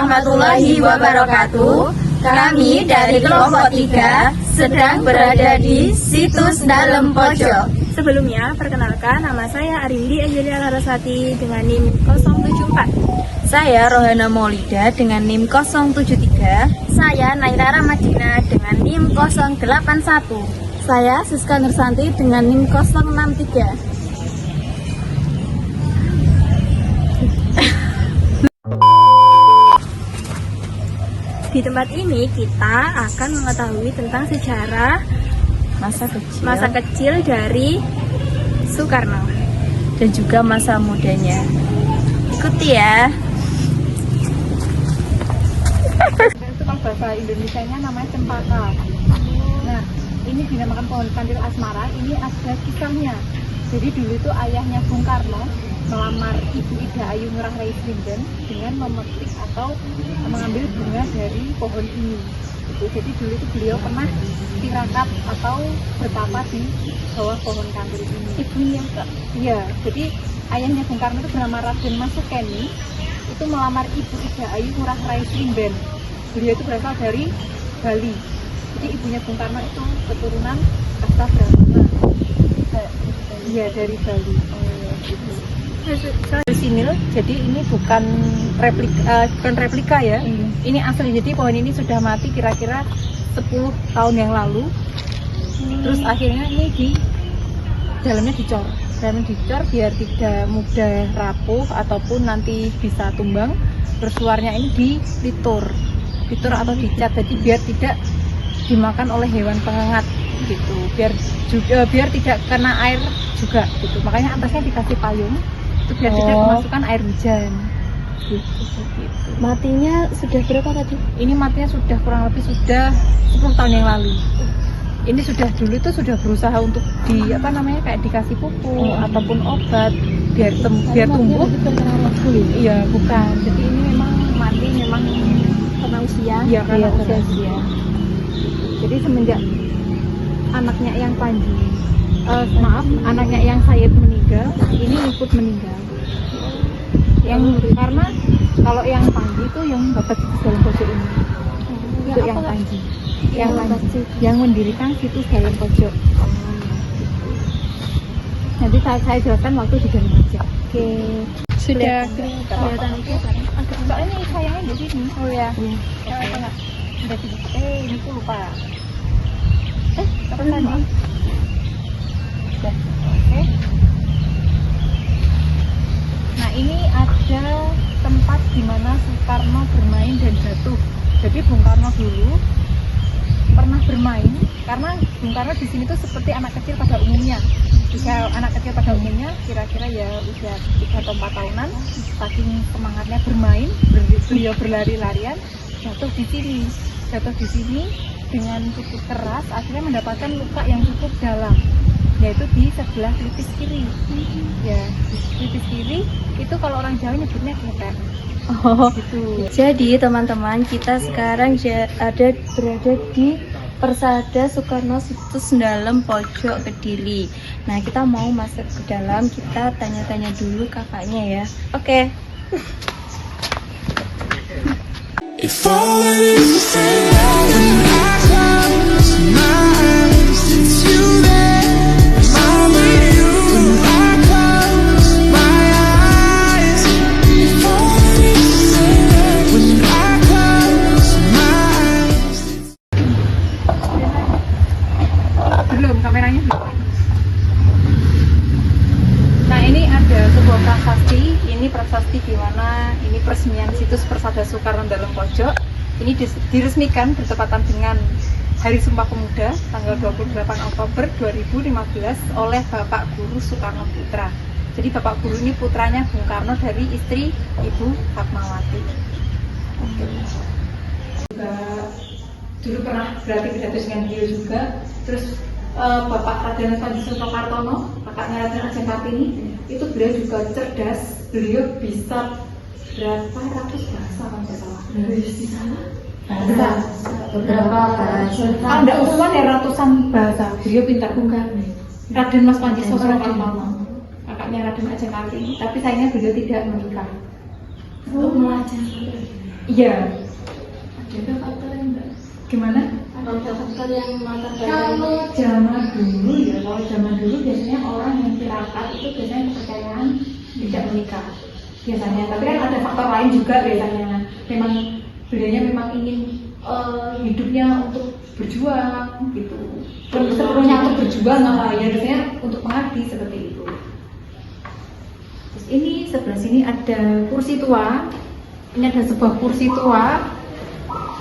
warahmatullahi wabarakatuh. Kami dari kelompok 3 sedang berada di situs Dalem Pojok. Sebelumnya, perkenalkan nama saya Arindi Angelia Larasati dengan NIM 074. Saya Rohana Maulida dengan NIM 073. Saya Naira Ramadina dengan NIM 081. Saya Siska Nursanti dengan NIM 063. Di tempat ini kita akan mengetahui tentang sejarah masa kecil dari Soekarno dan juga masa mudanya. Ikuti ya. Itu kalau bahasa Indonesianya namanya cempaka. Nah, ini dinamakan pohon kandil asmara. Ini ada kisahnya. Jadi dulu itu ayahnya Bung Karno melamar Ibu Ida Ayu Ngurah Rai Slinden dengan memetik atau mengambil bunga dari pohon ini. Jadi dulu itu beliau pernah tirakat atau bertapa di bawah pohon kandil ini. ibunya Kak. Iya, jadi ayahnya Bung Karno itu bernama Raden Masukeni, itu melamar Ibu Ida Ayu Ngurah Rai Slinden. Beliau itu berasal dari Bali. Jadi ibunya Bung Karno itu keturunan kasta Brahmana. Iya, dari Bali. Gitu. Sinil, jadi ini bukan replika ya. Ini asli, jadi pohon ini sudah mati kira-kira 10 tahun yang lalu. Terus akhirnya ini di dalamnya dicor biar tidak mudah rapuh ataupun nanti bisa tumbang. Terus luarnya ini dilitur atau dicat, jadi biar tidak dimakan oleh hewan pengengat gitu, biar tidak kena air juga gitu. Makanya atasnya dikasih payung itu biar tidak kemasukan air hujan gitu. Matinya sudah berapa tadi? Ini matinya sudah kurang lebih 10 tahun yang lalu. Ini dulu itu sudah berusaha untuk kayak dikasih pupuk ataupun obat biar tumbuh. Iya, bukan. Jadi ini memang mati Karena usia? Iya, karena usia. Jadi semenjak anaknya yang anaknya yang Sayed meninggal, ini ikut meninggal. Karena kalau yang Panji itu yang babat situs Dalem Pojok ini. Itu yang Panji. Yang mendirikan situs Dalem Pojok. Nanti saya jelaskan waktu di Dalem Pojok. Oke. Sudah kelihatan itu kan? Soalnya ini sayangnya di sini. Oh ya. Ini tuh lupa. Kapan tadi? Oke. Nah, ini ada tempat di mana Soekarno bermain dan jatuh. Jadi Bung Karno dulu pernah bermain, karena Bung Karno di sini tuh seperti anak kecil pada umumnya. Jika anak kecil pada umumnya kira-kira ya usia 3 atau 4 tahunan, saking semangatnya bermain, beliau berlari-larian, jatuh di sini dengan cukup keras, akhirnya mendapatkan luka yang cukup dalam, yaitu di sebelah pelipis kiri. Ya, di pelipis kiri itu kalau orang Jawa nyebutnya ketek. Gitu. Jadi teman-teman, kita sekarang berada di Persada Soekarno situs Dalem Pojok Kediri. Nah, kita mau masuk ke dalam, kita tanya-tanya dulu kakaknya ya. Oke. If all it is to say that when I close my eyes, it's you there, only you. When I close my eyes, if all it is to say that when I close my eyes. Belum, kameranya belum. Nah, ini ada sebuah prasasti. Ini prasasti di mana ini peresmian situs Persada Soekarno Dalem Pojok. Ini diresmikan bertepatan dengan Hari Sumpah Pemuda tanggal 28 Oktober 2015 oleh Bapak Guru Soekarno Putra. Jadi Bapak Guru ini putranya Bung Karno dari istri Ibu Fatmawati. Dulu pernah berarti pidato dengan beliau juga. Terus Bapak Raden Soekarno, kakaknya Raden Ajeng Kartini, itu beliau juga cerdas. Beliau bisa berapa ratus bahasa kan tidak salah. Di sana Beberapa bahasa. Kalau tidak usulan ya ratusan bahasa. Beliau pintar. Raden Mas Panji Soekarno, kakaknya Raden Ajeng Kartini. Tapi sayangnya beliau tidak menikah. untuk belajar. Iya. Ada faktor enggak? Gimana? Ada faktor yang latar Kalau zaman dulu ya, kalau zaman dulu biasanya orang yang tirakat itu biasanya kepercayaan tidak menikah biasanya. Tapi kan ada faktor lain juga biasanya. Memang beliaunya memang ingin hidupnya untuk berjuang gitu. Sepenuhnya untuk berjuang lah ya, biasanya untuk mengabdi seperti itu. Terus ini sebelah sini ada kursi tua. Ini ada sebuah kursi tua.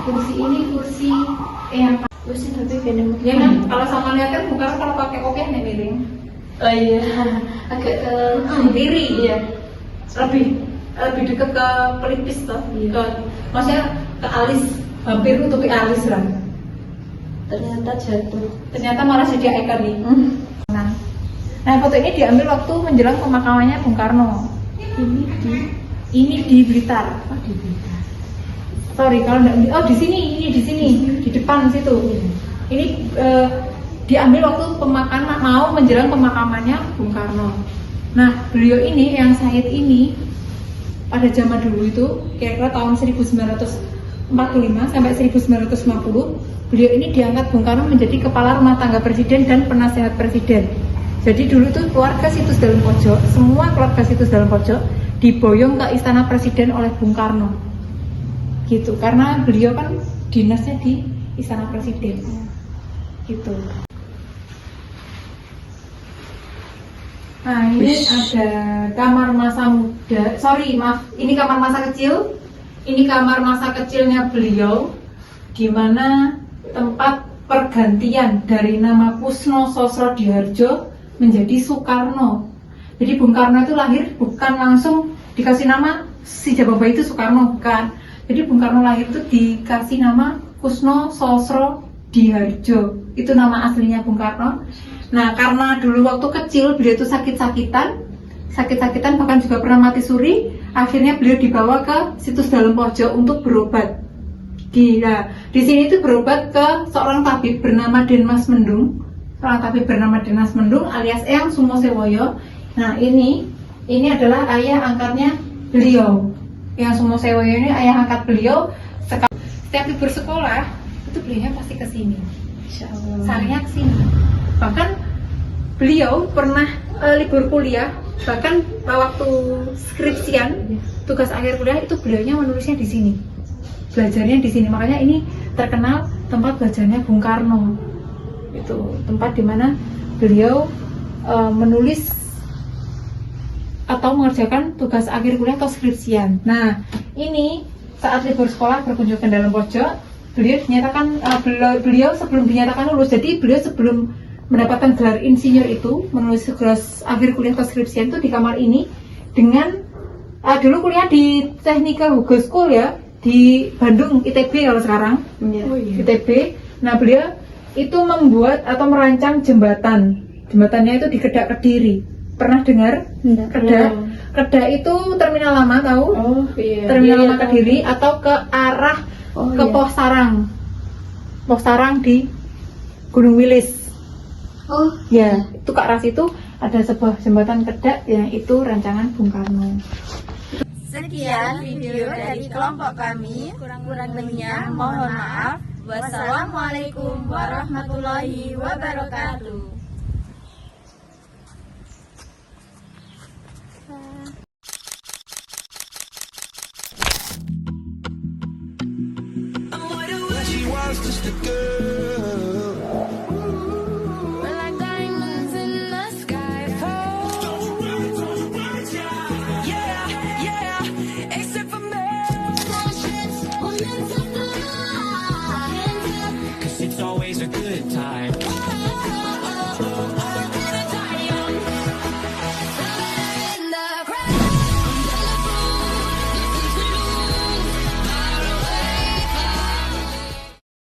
Kursi ini kursi yang kursi tapi beda ya kan, kalau sama lihat kan bukan kalau pakai kopiah nih miring. Oh iya, agak ke Kiri, iya. lebih dekat ke pelipis toh, Iya. ke maksudnya ke alis, hampir nutupi alis lah. Ternyata jatuh. Ternyata malah jadi ikon nih. Nah, foto ini diambil waktu menjelang pemakamannya Bung Karno. Ini di Blitar. Oh di Blitar. Sorry kalau enggak, di sini, di depan situ. Ini diambil waktu mau menjelang pemakamannya Bung Karno. Nah, beliau ini yang Said ini pada zaman dulu itu kira-kira tahun 1945 sampai 1950, beliau ini diangkat Bung Karno menjadi kepala rumah tangga presiden dan penasehat presiden. Jadi dulu itu keluarga Situs Dalam Pojok, semua keluarga Situs Dalam Pojok diboyong ke istana presiden oleh Bung Karno. Gitu, karena beliau kan dinasnya di istana presiden. Gitu. Nah, ini ada kamar masa muda. Sorry, maaf. Ini kamar masa kecil. Ini kamar masa kecilnya beliau, di mana tempat pergantian dari nama Kusno Sosrodihardjo menjadi Soekarno. Jadi Bung Karno itu lahir bukan langsung dikasih nama si Jababaya itu Soekarno, bukan. Jadi Bung Karno lahir itu dikasih nama Kusno Sosrodihardjo. Itu nama aslinya Bung Karno. Nah, karena dulu waktu kecil beliau itu sakit-sakitan bahkan juga pernah mati suri, akhirnya beliau dibawa ke Situs Dalam Pojok untuk berobat. Di sini itu berobat ke seorang tabib bernama Denmas Mendung, alias Eyang Sumosewoyo. Nah, ini adalah ayah angkatnya beliau. Eyang Sumosewoyo ini ayah angkat beliau. Setiap libur sekolah itu beliaunya pasti ke sini. Insyaallah. Sarinya ke sini. Bahkan beliau pernah libur kuliah, bahkan waktu skripsian, tugas akhir kuliah itu beliaunya menulisnya di sini, belajarnya di sini. Makanya ini terkenal tempat belajarnya Bung Karno. Itu tempat dimana beliau menulis atau mengerjakan tugas akhir kuliah atau skripsian. Nah, ini saat libur sekolah berkunjung ke Dalam Pojok, beliau dinyatakan beliau sebelum dinyatakan lulus. Jadi beliau sebelum mendapatkan gelar insinyur itu, menulis tugas akhir kuliah atau skripsian itu di kamar ini dengan dulu kuliah di Technical Hugo School ya, di Bandung, ITB kalau sekarang. Iya. Oh, iya. ITB. Nah, beliau itu membuat atau merancang jembatan. Jembatannya itu di Kedak Kediri. Pernah dengar? Enggak. Kedak itu terminal lama, tahu? Oh iya. Terminal Iya, lama tahu. Kediri atau ke arah ke Iya. Pos Sarang. Pos Sarang di Gunung Wilis. Oh Ya, itu ke arah situ ada sebuah jembatan Kedak yang itu rancangan Bung Karno. Sekian video dari kelompok kami. Kurang lebihnya mohon maaf. Wassalamualaikum warahmatullahi wabarakatuh. She was just a girl. We're like diamonds in the sky fall. Yeah, yeah, except for me. Cause it's always a good time.